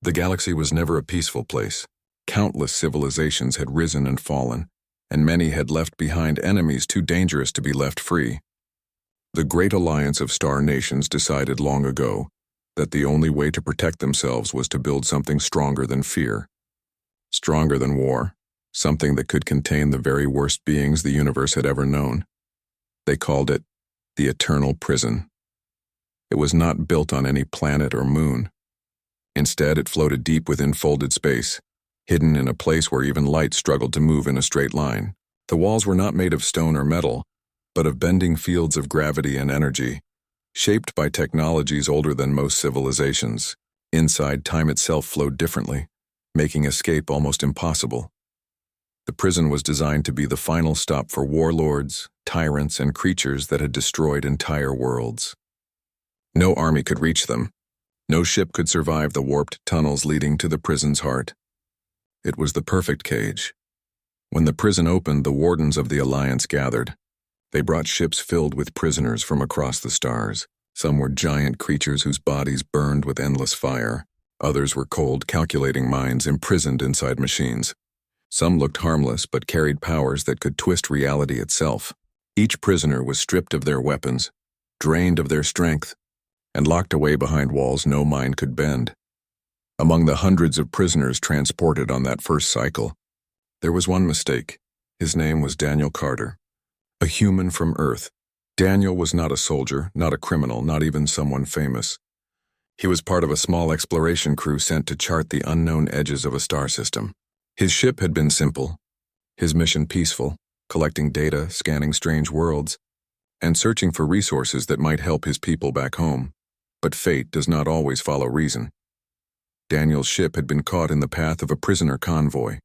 The galaxy was never a peaceful place. Countless civilizations had risen and fallen, and many had left behind enemies too dangerous to be left free. The Great Alliance of Star Nations decided long ago that the only way to protect themselves was to build something stronger than fear, stronger than war, something that could contain the very worst beings the universe had ever known. They called it the Eternal Prison. It was not built on any planet or moon. Instead, it floated deep within folded space, hidden in a place where even light struggled to move in a straight line. The walls were not made of stone or metal, but of bending fields of gravity and energy, shaped by technologies older than most civilizations. Inside, time itself flowed differently, making escape almost impossible. The prison was designed to be the final stop for warlords, tyrants, and creatures that had destroyed entire worlds. No army could reach them. No ship could survive the warped tunnels leading to the prison's heart. It was the perfect cage. When the prison opened, the wardens of the Alliance gathered. They brought ships filled with prisoners from across the stars. Some were giant creatures whose bodies burned with endless fire. Others were cold, calculating minds imprisoned inside machines. Some looked harmless but carried powers that could twist reality itself. Each prisoner was stripped of their weapons, drained of their strength, and locked away behind walls no mind could bend. Among the hundreds of prisoners transported on that first cycle, there was one mistake. His name was Daniel Carter, a human from Earth. Daniel was not a soldier, not a criminal, not even someone famous. He was part of a small exploration crew sent to chart the unknown edges of a star system. His ship had been simple, his mission peaceful, collecting data, scanning strange worlds, and searching for resources that might help his people back home. But fate does not always follow reason. Daniel's ship had been caught in the path of a prisoner convoy.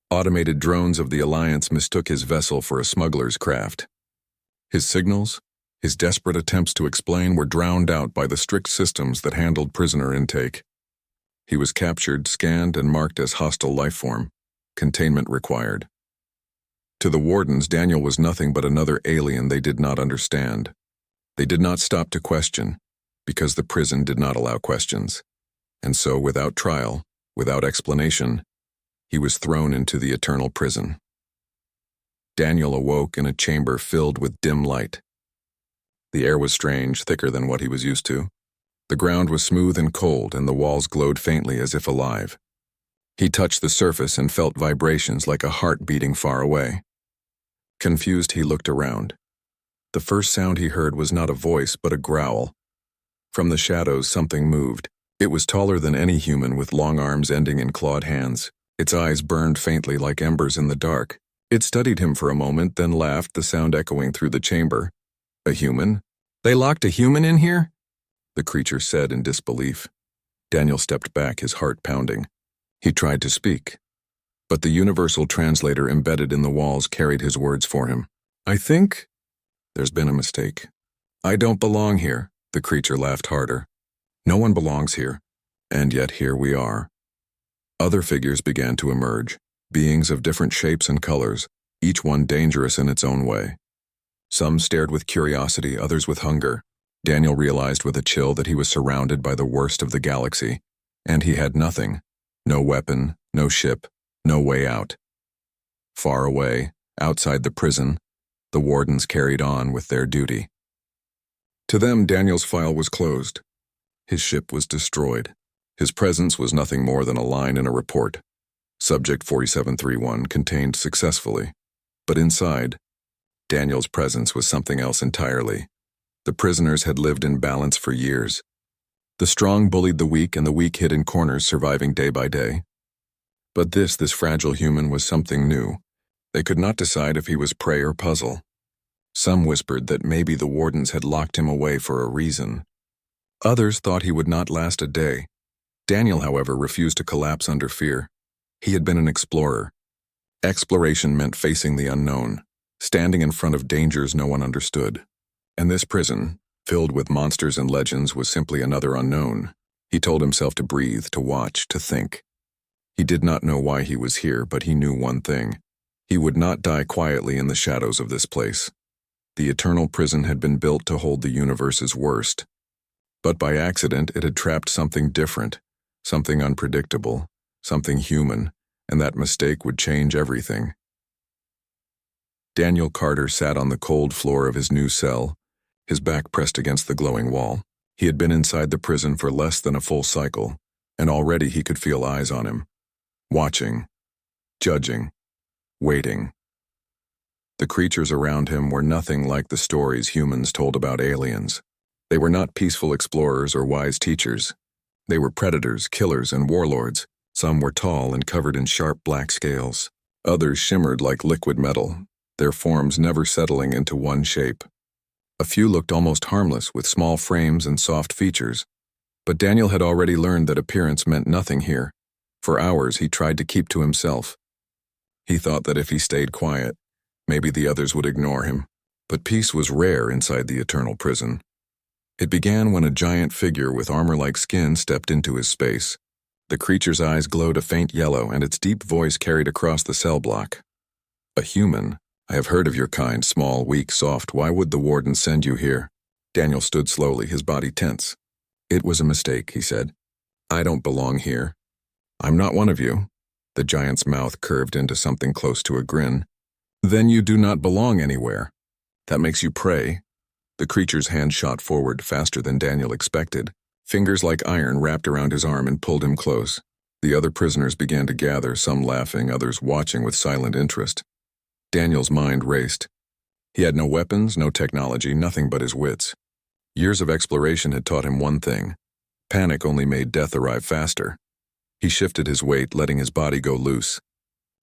Automated drones of the Alliance mistook his vessel for a smuggler's craft. His signals, his desperate attempts to explain, were drowned out by the strict systems that handled prisoner intake. He was captured, scanned, and marked as hostile lifeform. Containment required. To the wardens, Daniel was nothing but another alien they did not understand. They did not stop to question, because the prison did not allow questions. And so, without trial, without explanation, he was thrown into the eternal prison. Daniel awoke in a chamber filled with dim light. The air was strange, thicker than what he was used to. The ground was smooth and cold, and the walls glowed faintly as if alive. He touched the surface and felt vibrations like a heart beating far away. Confused, he looked around. The first sound he heard was not a voice, but a growl. From the shadows, something moved. It was taller than any human, with long arms ending in clawed hands. Its eyes burned faintly like embers in the dark. It studied him for a moment, then laughed, the sound echoing through the chamber. A human? They locked a human in here? The creature said in disbelief. Daniel stepped back, his heart pounding. He tried to speak, but the universal translator embedded in the walls carried his words for him. I think there's been a mistake. I don't belong here. The creature laughed harder. No one belongs here, and yet here we are. Other figures began to emerge, beings of different shapes and colors, each one dangerous in its own way. Some stared with curiosity, others with hunger. Daniel realized with a chill that he was surrounded by the worst of the galaxy, and he had nothing. No weapon, no ship, no way out. Far away, outside the prison, the wardens carried on with their duty. To them, Daniel's file was closed. His ship was destroyed. His presence was nothing more than a line in a report. Subject 4731 contained successfully. But inside, Daniel's presence was something else entirely. The prisoners had lived in balance for years. The strong bullied the weak, and the weak hid in corners, surviving day by day. But this fragile human was something new. They could not decide if he was prey or puzzle. Some whispered that maybe the wardens had locked him away for a reason. Others thought he would not last a day. Daniel, however, refused to collapse under fear. He had been an explorer. Exploration meant facing the unknown, standing in front of dangers no one understood. And this prison, filled with monsters and legends, was simply another unknown. He told himself to breathe, to watch, to think. He did not know why he was here, but he knew one thing. He would not die quietly in the shadows of this place. The eternal prison had been built to hold the universe's worst. But by accident, it had trapped something different, something unpredictable, something human, and that mistake would change everything. Daniel Carter sat on the cold floor of his new cell, his back pressed against the glowing wall. He had been inside the prison for less than a full cycle, and already he could feel eyes on him, watching, judging, waiting. The creatures around him were nothing like the stories humans told about aliens. They were not peaceful explorers or wise teachers. They were predators, killers, and warlords. Some were tall and covered in sharp black scales. Others shimmered like liquid metal, their forms never settling into one shape. A few looked almost harmless, with small frames and soft features. But Daniel had already learned that appearance meant nothing here. For hours he tried to keep to himself. He thought that if he stayed quiet, maybe the others would ignore him. But peace was rare inside the eternal prison. It began when a giant figure with armor-like skin stepped into his space. The creature's eyes glowed a faint yellow, and its deep voice carried across the cell block. "A human. I have heard of your kind, small, weak, soft. Why would the warden send you here?" Daniel stood slowly, his body tense. "It was a mistake," he said. "I don't belong here. I'm not one of you." The giant's mouth curved into something close to a grin. "Then you do not belong anywhere. That makes you prey." The creature's hand shot forward faster than Daniel expected. Fingers like iron wrapped around his arm and pulled him close. The other prisoners began to gather, some laughing, others watching with silent interest. Daniel's mind raced. He had no weapons, no technology, nothing but his wits. Years of exploration had taught him one thing: panic only made death arrive faster. He shifted his weight, letting his body go loose.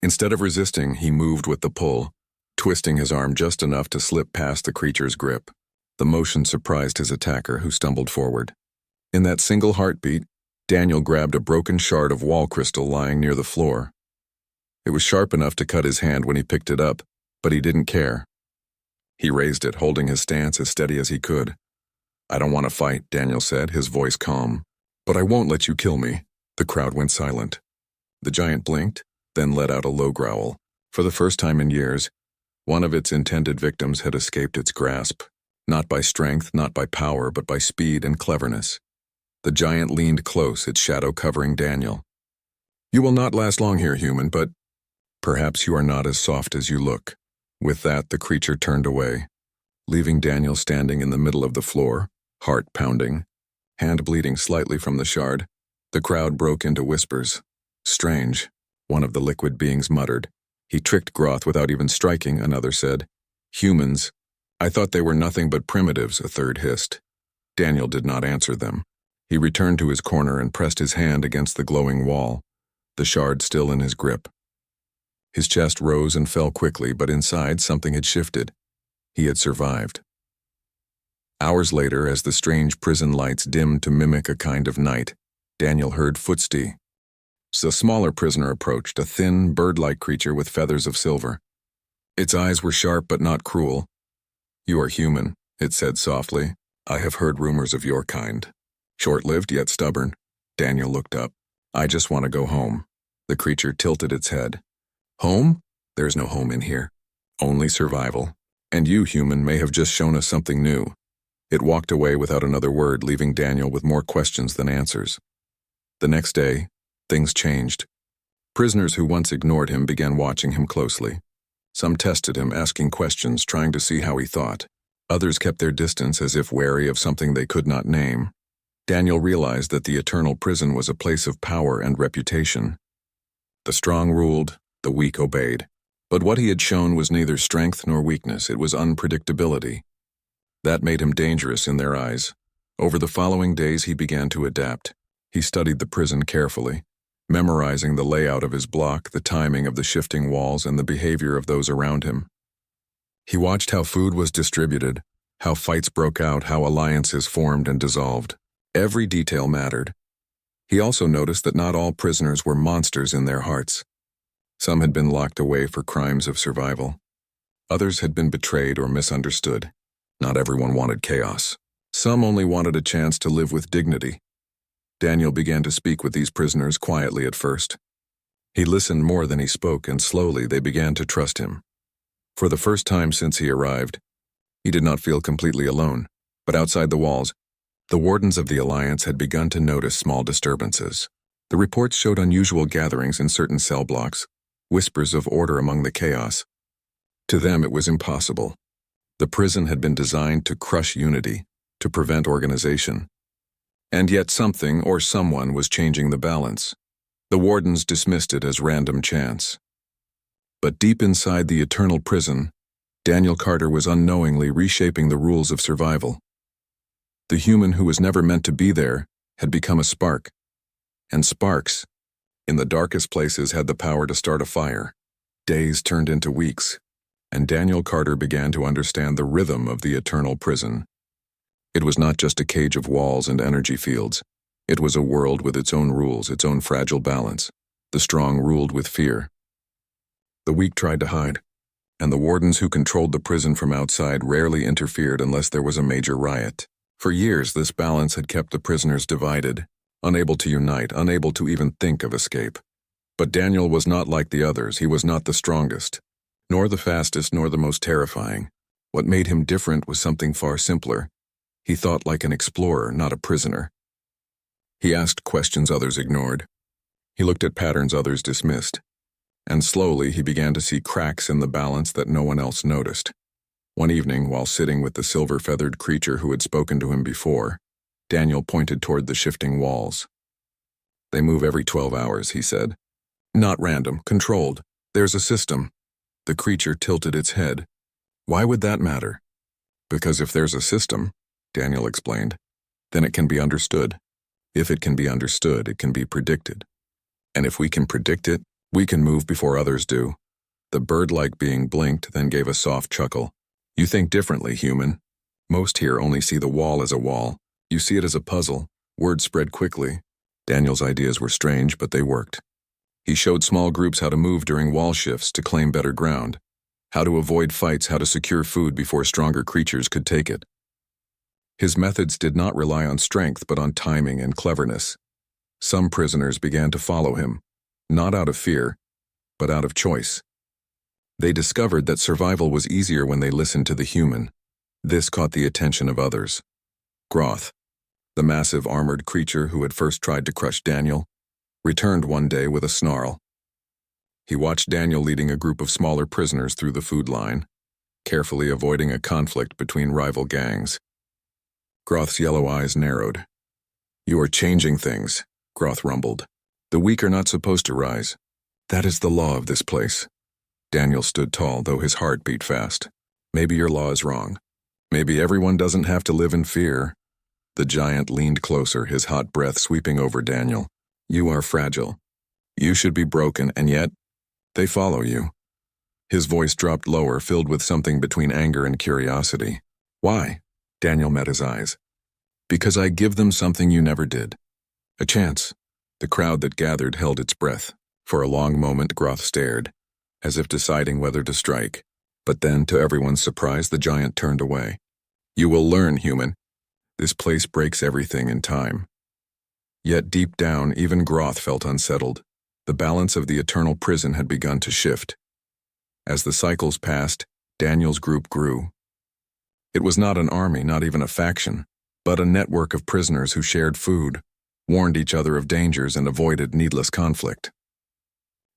Instead of resisting, he moved with the pull, twisting his arm just enough to slip past the creature's grip. The motion surprised his attacker, who stumbled forward. In that single heartbeat, Daniel grabbed a broken shard of wall crystal lying near the floor. It was sharp enough to cut his hand when he picked it up, but he didn't care. He raised it, holding his stance as steady as he could. "I don't want to fight," Daniel said, his voice calm. "But I won't let you kill me." The crowd went silent. The giant blinked, then let out a low growl. For the first time in years, one of its intended victims had escaped its grasp. Not by strength, not by power, but by speed and cleverness. The giant leaned close, its shadow covering Daniel. "You will not last long here, human, but perhaps you are not as soft as you look." With that, the creature turned away, leaving Daniel standing in the middle of the floor, heart pounding, hand bleeding slightly from the shard. The crowd broke into whispers. "Strange," one of the liquid beings muttered. "He tricked Groth without even striking," another said. "Humans. I thought they were nothing but primitives," a third hissed. Daniel did not answer them. He returned to his corner and pressed his hand against the glowing wall, the shard still in his grip. His chest rose and fell quickly, but inside something had shifted. He had survived. Hours later, as the strange prison lights dimmed to mimic a kind of night, Daniel heard footsteps. A smaller prisoner approached, a thin, bird-like creature with feathers of silver. Its eyes were sharp but not cruel. "You are human," it said softly. "I have heard rumors of your kind. Short-lived yet stubborn." Daniel looked up. "I just want to go home." The creature tilted its head. "Home? There's no home in here. Only survival. And you, human, may have just shown us something new." It walked away without another word, leaving Daniel with more questions than answers. The next day, things changed. Prisoners who once ignored him began watching him closely. Some tested him, asking questions, trying to see how he thought. Others kept their distance as if wary of something they could not name. Daniel realized that the eternal prison was a place of power and reputation. The strong ruled, the weak obeyed. But what he had shown was neither strength nor weakness, it was unpredictability. That made him dangerous in their eyes. Over the following days he began to adapt. He studied the prison carefully, memorizing the layout of his block, the timing of the shifting walls, and the behavior of those around him. He watched how food was distributed, how fights broke out, how alliances formed and dissolved. Every detail mattered. He also noticed that not all prisoners were monsters in their hearts. Some had been locked away for crimes of survival. Others had been betrayed or misunderstood. Not everyone wanted chaos. Some only wanted a chance to live with dignity. Daniel began to speak with these prisoners quietly at first. He listened more than he spoke, and slowly they began to trust him. For the first time since he arrived, he did not feel completely alone. But outside the walls, the wardens of the Alliance had begun to notice small disturbances. The reports showed unusual gatherings in certain cell blocks, whispers of order among the chaos. To them it was impossible. The prison had been designed to crush unity, to prevent organization. And yet something or someone was changing the balance. The wardens dismissed it as random chance. But deep inside the eternal prison, Daniel Carter was unknowingly reshaping the rules of survival. The human who was never meant to be there had become a spark. And sparks, in the darkest places, had the power to start a fire. Days turned into weeks, and Daniel Carter began to understand the rhythm of the eternal prison. It was not just a cage of walls and energy fields. It was a world with its own rules, its own fragile balance. The strong ruled with fear. The weak tried to hide, and the wardens who controlled the prison from outside rarely interfered unless there was a major riot. For years, this balance had kept the prisoners divided, unable to unite, unable to even think of escape. But Daniel was not like the others. He was not the strongest, nor the fastest, nor the most terrifying. What made him different was something far simpler. He thought like an explorer, not a prisoner. He asked questions others ignored. He looked at patterns others dismissed. And slowly he began to see cracks in the balance that no one else noticed. One evening, while sitting with the silver-feathered creature who had spoken to him before, Daniel pointed toward the shifting walls. "They move every 12 hours, he said. "Not random, controlled. There's a system." The creature tilted its head. "Why would that matter?" "Because if there's a system," Daniel explained, "then it can be understood. If it can be understood, it can be predicted. And if we can predict it, we can move before others do." The bird-like being blinked, then gave a soft chuckle. "You think differently, human. Most here only see the wall as a wall. You see it as a puzzle." Word spread quickly. Daniel's ideas were strange, but they worked. He showed small groups how to move during wall shifts to claim better ground, how to avoid fights, how to secure food before stronger creatures could take it. His methods did not rely on strength, but on timing and cleverness. Some prisoners began to follow him, not out of fear, but out of choice. They discovered that survival was easier when they listened to the human. This caught the attention of others. Groth, the massive armored creature who had first tried to crush Daniel, returned one day with a snarl. He watched Daniel leading a group of smaller prisoners through the food line, carefully avoiding a conflict between rival gangs. Groth's yellow eyes narrowed. "You are changing things," Groth rumbled. "The weak are not supposed to rise. That is the law of this place." Daniel stood tall, though his heart beat fast. "Maybe your law is wrong. Maybe everyone doesn't have to live in fear." The giant leaned closer, his hot breath sweeping over Daniel. "You are fragile. You should be broken, and yet they follow you." His voice dropped lower, filled with something between anger and curiosity. "Why?" Daniel met his eyes. "Because I give them something you never did. A chance." The crowd that gathered held its breath. For a long moment, Groth stared, as if deciding whether to strike. But then, to everyone's surprise, the giant turned away. "You will learn, human. This place breaks everything in time." Yet deep down, even Groth felt unsettled. The balance of the eternal prison had begun to shift. As the cycles passed, Daniel's group grew. It was not an army, not even a faction, but a network of prisoners who shared food, warned each other of dangers, and avoided needless conflict.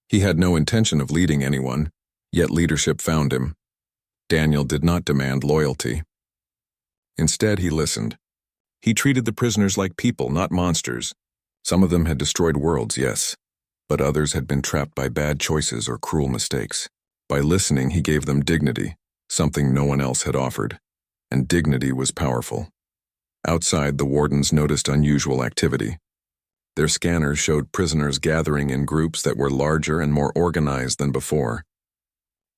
He had no intention of leading anyone, yet leadership found him. Daniel did not demand loyalty. Instead, he listened. He treated the prisoners like people, not monsters. Some of them had destroyed worlds, yes, but others had been trapped by bad choices or cruel mistakes. By listening, he gave them dignity, something no one else had offered, and dignity was powerful. Outside, the wardens noticed unusual activity. Their scanners showed prisoners gathering in groups that were larger and more organized than before.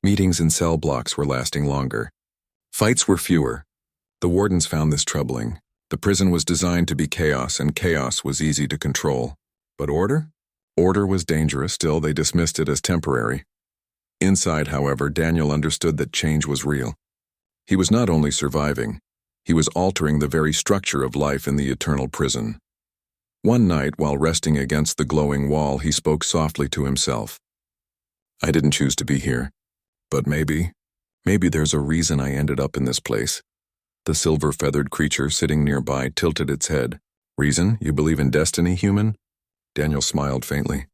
Meetings in cell blocks were lasting longer. Fights were fewer. The wardens found this troubling. The prison was designed to be chaos, and chaos was easy to control. But order? Order was dangerous. Still, they dismissed it as temporary. Inside, however, Daniel understood that change was real. He was not only surviving, he was altering the very structure of life in the eternal prison. One night, while resting against the glowing wall, he spoke softly to himself. "I didn't choose to be here, but maybe there's a reason I ended up in this place." The silver-feathered creature sitting nearby tilted its head. "Reason? You believe in destiny, human?" Daniel smiled faintly.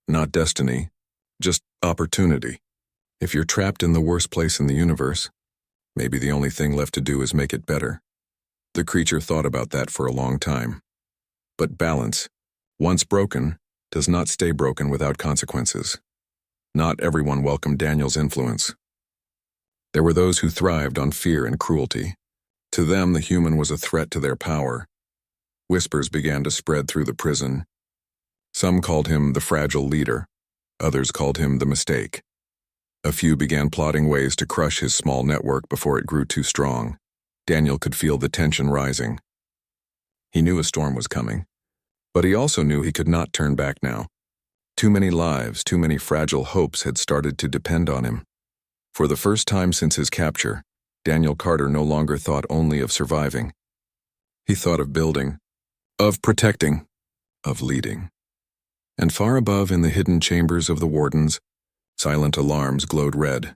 Not destiny, just opportunity. If you're trapped in the worst place in the universe, maybe the only thing left to do is make it better. The creature thought about that for a long time. But balance, once broken, does not stay broken without consequences. Not everyone welcomed Daniel's influence. There were those who thrived on fear and cruelty. To them, the human was a threat to their power. Whispers began to spread through the prison. Some called him the fragile leader. Others called him the mistake. A few began plotting ways to crush his small network before it grew too strong. Daniel could feel the tension rising. He knew a storm was coming, but he also knew he could not turn back now. Too many lives, too many fragile hopes had started to depend on him. For the first time since his capture, Daniel Carter no longer thought only of surviving. He thought of building, of protecting, of leading. And far above in the hidden chambers of the wardens, silent alarms glowed red.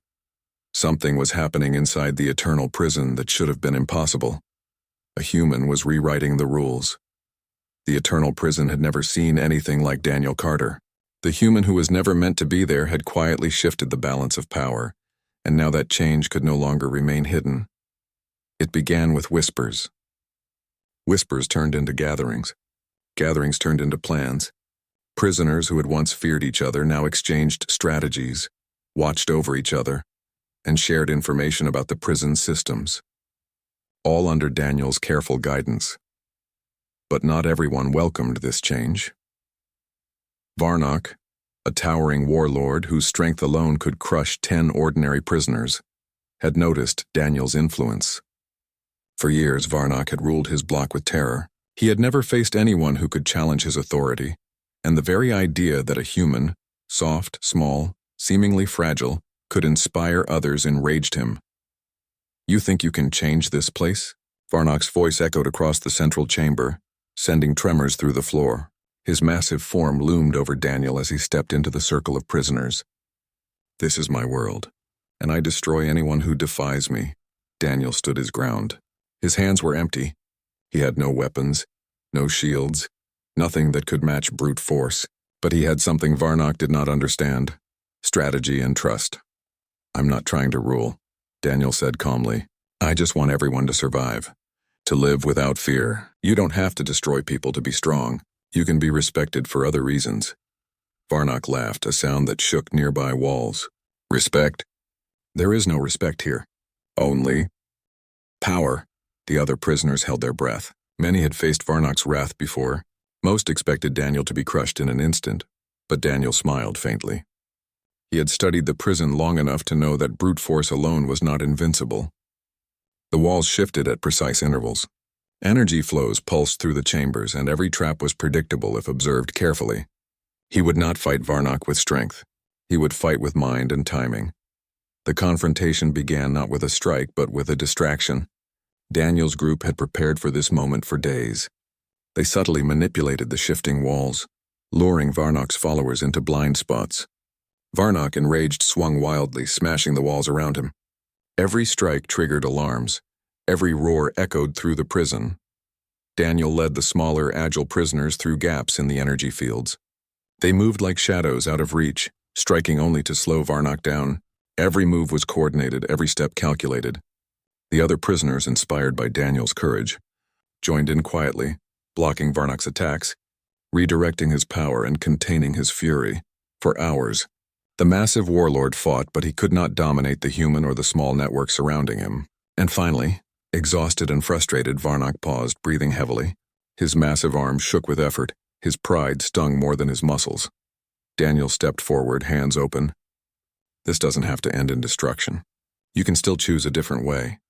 Something was happening inside the eternal prison that should have been impossible. A human was rewriting the rules. The eternal prison had never seen anything like Daniel Carter. The human who was never meant to be there had quietly shifted the balance of power, and now that change could no longer remain hidden. It began with whispers. Whispers turned into gatherings. Gatherings turned into plans. Prisoners who had once feared each other now exchanged strategies, watched over each other, and shared information about the prison's systems. All under Daniel's careful guidance. But not everyone welcomed this change. Varnock, a towering warlord whose strength alone could crush 10 ordinary prisoners, had noticed Daniel's influence. For years, Varnock had ruled his block with terror. He had never faced anyone who could challenge his authority, and the very idea that a human, soft, small, seemingly fragile, could inspire others enraged him. "You think you can change this place?" Varnock's voice echoed across the central chamber, sending tremors through the floor. His massive form loomed over Daniel as he stepped into the circle of prisoners. "This is my world, and I destroy anyone who defies me." Daniel stood his ground. His hands were empty. He had no weapons, no shields, nothing that could match brute force, but he had something Varnock did not understand: strategy and trust. "I'm not trying to rule," Daniel said calmly. "I just want everyone to survive, to live without fear. You don't have to destroy people to be strong. You can be respected for other reasons." Varnock laughed, a sound that shook nearby walls. "Respect? There is no respect here. Only power." The other prisoners held their breath. Many had faced Varnock's wrath before. Most expected Daniel to be crushed in an instant, but Daniel smiled faintly. He had studied the prison long enough to know that brute force alone was not invincible. The walls shifted at precise intervals. Energy flows pulsed through the chambers, and every trap was predictable if observed carefully. He would not fight Varnock with strength. He would fight with mind and timing. The confrontation began not with a strike, but with a distraction. Daniel's group had prepared for this moment for days. They subtly manipulated the shifting walls, luring Varnock's followers into blind spots. Varnock, enraged, swung wildly, smashing the walls around him. Every strike triggered alarms. Every roar echoed through the prison. Daniel led the smaller, agile prisoners through gaps in the energy fields. They moved like shadows out of reach, striking only to slow Varnock down. Every move was coordinated, every step calculated. The other prisoners, inspired by Daniel's courage, joined in quietly, blocking Varnock's attacks, redirecting his power and containing his fury. For hours, the massive warlord fought, but he could not dominate the human or the small network surrounding him. And finally, exhausted and frustrated, Varnock paused, breathing heavily. His massive arms shook with effort. His pride stung more than his muscles. Daniel stepped forward, hands open. "This doesn't have to end in destruction. You can still choose a different way."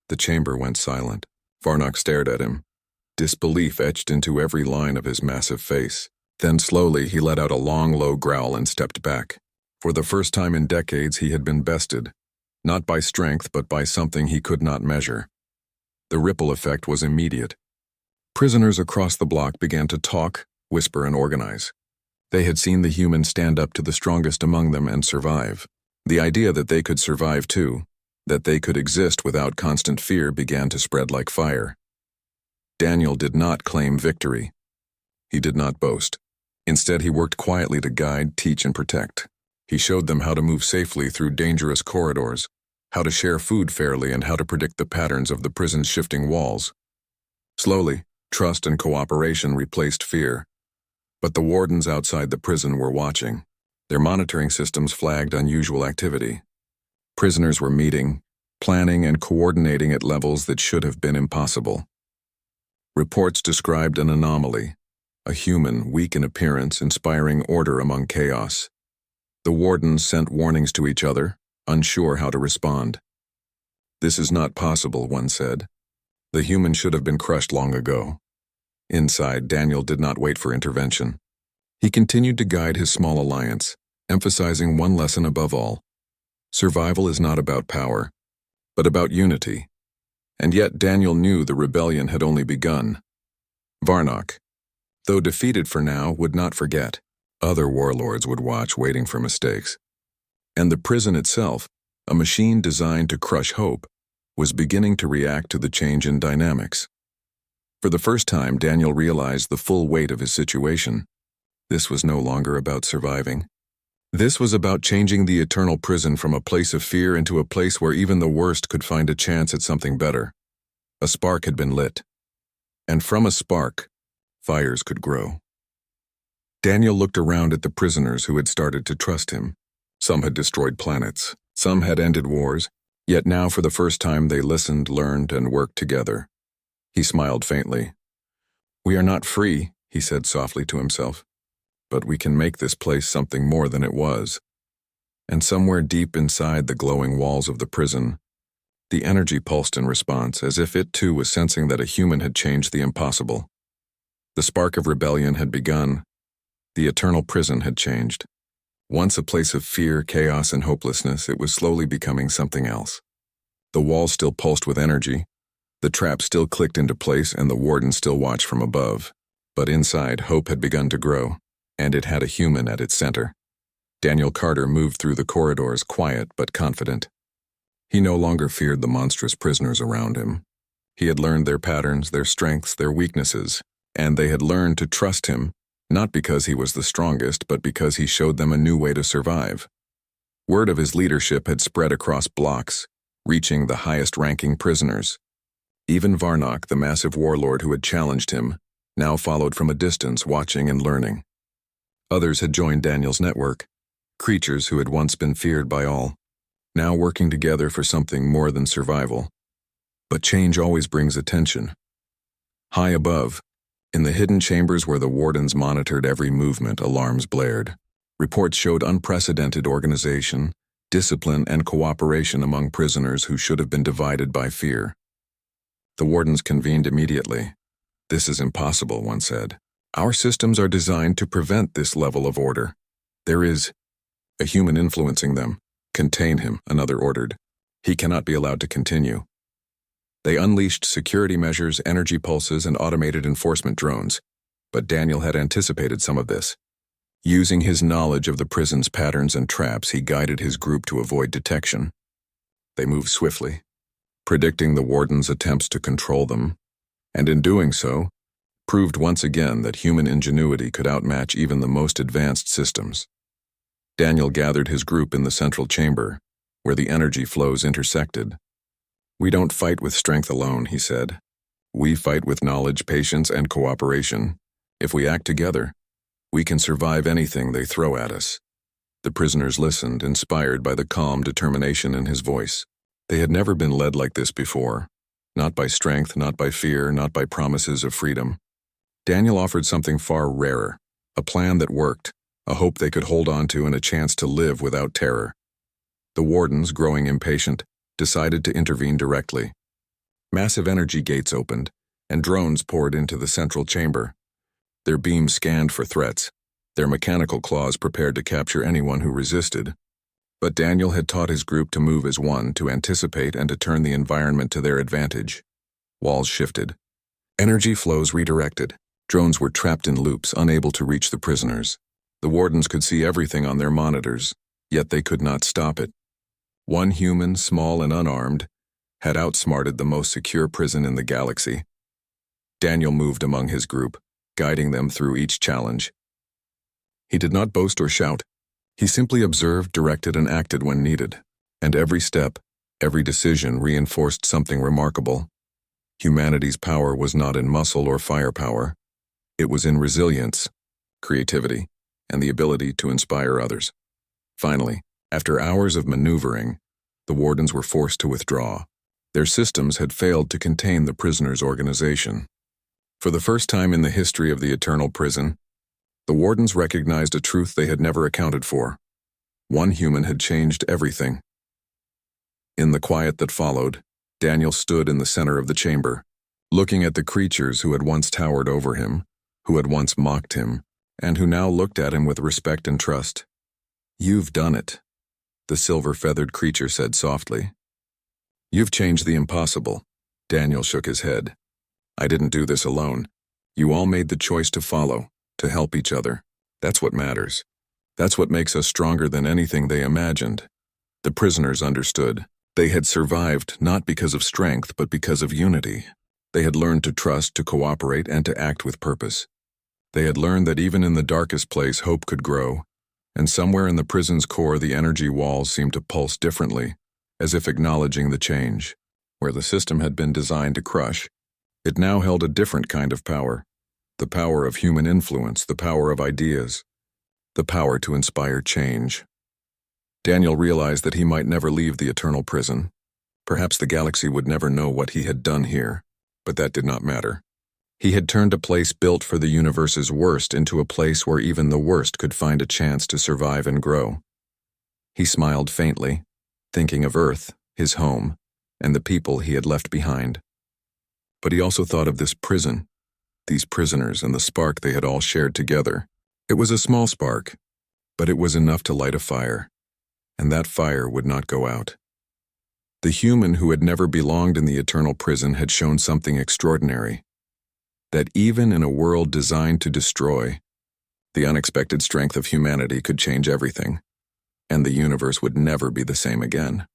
The chamber went silent. Varnock stared at him, disbelief etched into every line of his massive face. Then slowly he let out a long, low growl and stepped back. For the first time in decades he had been bested, not by strength but by something he could not measure. The ripple effect was immediate. Prisoners across the block began to talk, whisper, and organize. They had seen the humans stand up to the strongest among them and survive. The idea that they could survive too, that they could exist without constant fear, began to spread like fire. Daniel did not claim victory. He did not boast. Instead, he worked quietly to guide, teach, and protect. He showed them how to move safely through dangerous corridors, how to share food fairly, and how to predict the patterns of the prison's shifting walls. Slowly, trust and cooperation replaced fear. But the wardens outside the prison were watching. Their monitoring systems flagged unusual activity. Prisoners were meeting, planning, and coordinating at levels that should have been impossible. Reports described an anomaly, a human, weak in appearance, inspiring order among chaos. The wardens sent warnings to each other, unsure how to respond. "This is not possible," one said. "The human should have been crushed long ago." Inside, Daniel did not wait for intervention. He continued to guide his small alliance, emphasizing one lesson above all. Survival is not about power, but about unity. And yet Daniel knew the rebellion had only begun. Varnock, though defeated for now, would not forget. Other warlords would watch, waiting for mistakes. And the prison itself, a machine designed to crush hope, was beginning to react to the change in dynamics. For the first time, Daniel realized the full weight of his situation. This was no longer about surviving. This was about changing the eternal prison from a place of fear into a place where even the worst could find a chance at something better. A spark had been lit. And from a spark, fires could grow. Daniel looked around at the prisoners who had started to trust him. Some had destroyed planets. Some had ended wars. Yet now, for the first time, they listened, learned, and worked together. He smiled faintly. "We are not free," he said softly to himself. "But we can make this place something more than it was." And somewhere deep inside the glowing walls of the prison, the energy pulsed in response, as if it too was sensing that a human had changed the impossible. The spark of rebellion had begun. The eternal prison had changed. Once a place of fear, chaos, and hopelessness, it was slowly becoming something else. The walls still pulsed with energy, the traps still clicked into place, and the warden still watched from above. But inside, hope had begun to grow, and it had a human at its center. Daniel Carter moved through the corridors, quiet but confident. He no longer feared the monstrous prisoners around him. He had learned their patterns, their strengths, their weaknesses, and they had learned to trust him, not because he was the strongest, but because he showed them a new way to survive. Word of his leadership had spread across blocks, reaching the highest-ranking prisoners. Even Varnock, the massive warlord who had challenged him, now followed from a distance, watching and learning. Others had joined Daniel's network, creatures who had once been feared by all, now working together for something more than survival. But change always brings attention. High above, in the hidden chambers where the wardens monitored every movement, alarms blared. Reports showed unprecedented organization, discipline, and cooperation among prisoners who should have been divided by fear. The wardens convened immediately. "This is impossible," one said. "Our systems are designed to prevent this level of order. There is a human influencing them." "Contain him," another ordered. "He cannot be allowed to continue." They unleashed security measures, energy pulses, and automated enforcement drones. But Daniel had anticipated some of this. Using his knowledge of the prison's patterns and traps, he guided his group to avoid detection. They moved swiftly, predicting the warden's attempts to control them, and in doing so, proved once again that human ingenuity could outmatch even the most advanced systems. Daniel gathered his group in the central chamber, where the energy flows intersected. "We don't fight with strength alone," he said. "We fight with knowledge, patience, and cooperation. If we act together, we can survive anything they throw at us." The prisoners listened, inspired by the calm determination in his voice. They had never been led like this before. Not by strength, not by fear, not by promises of freedom. Daniel offered something far rarer, a plan that worked, a hope they could hold on to, and a chance to live without terror. The wardens, growing impatient, decided to intervene directly. Massive energy gates opened, and drones poured into the central chamber. Their beams scanned for threats, their mechanical claws prepared to capture anyone who resisted. But Daniel had taught his group to move as one, to anticipate and to turn the environment to their advantage. Walls shifted. Energy flows redirected. Drones were trapped in loops, unable to reach the prisoners. The wardens could see everything on their monitors, yet they could not stop it. One human, small and unarmed, had outsmarted the most secure prison in the galaxy. Daniel moved among his group, guiding them through each challenge. He did not boast or shout. He simply observed, directed, and acted when needed. And every step, every decision reinforced something remarkable. Humanity's power was not in muscle or firepower. It was in resilience, creativity, and the ability to inspire others. Finally, after hours of maneuvering, the wardens were forced to withdraw. Their systems had failed to contain the prisoners' organization. For the first time in the history of the Eternal Prison, the wardens recognized a truth they had never accounted for. One human had changed everything. In the quiet that followed, Daniel stood in the center of the chamber, looking at the creatures who had once towered over him, who had once mocked him, and who now looked at him with respect and trust. "You've done it," the silver-feathered creature said softly. "You've changed the impossible." Daniel shook his head. "I didn't do this alone. You all made the choice to follow, to help each other. That's what matters. That's what makes us stronger than anything they imagined." The prisoners understood. They had survived not because of strength, but because of unity. They had learned to trust, to cooperate, and to act with purpose. They had learned that even in the darkest place, hope could grow, and somewhere in the prison's core, the energy walls seemed to pulse differently, as if acknowledging the change. Where the system had been designed to crush, it now held a different kind of power. The power of human influence, the power of ideas, the power to inspire change. Daniel realized that he might never leave the Eternal Prison. Perhaps the galaxy would never know what he had done here, but that did not matter. He had turned a place built for the universe's worst into a place where even the worst could find a chance to survive and grow. He smiled faintly, thinking of Earth, his home, and the people he had left behind. But he also thought of this prison, these prisoners, and the spark they had all shared together. It was a small spark, but it was enough to light a fire, and that fire would not go out. The human who had never belonged in the Eternal Prison had shown something extraordinary, that even in a world designed to destroy, the unexpected strength of humanity could change everything, and the universe would never be the same again.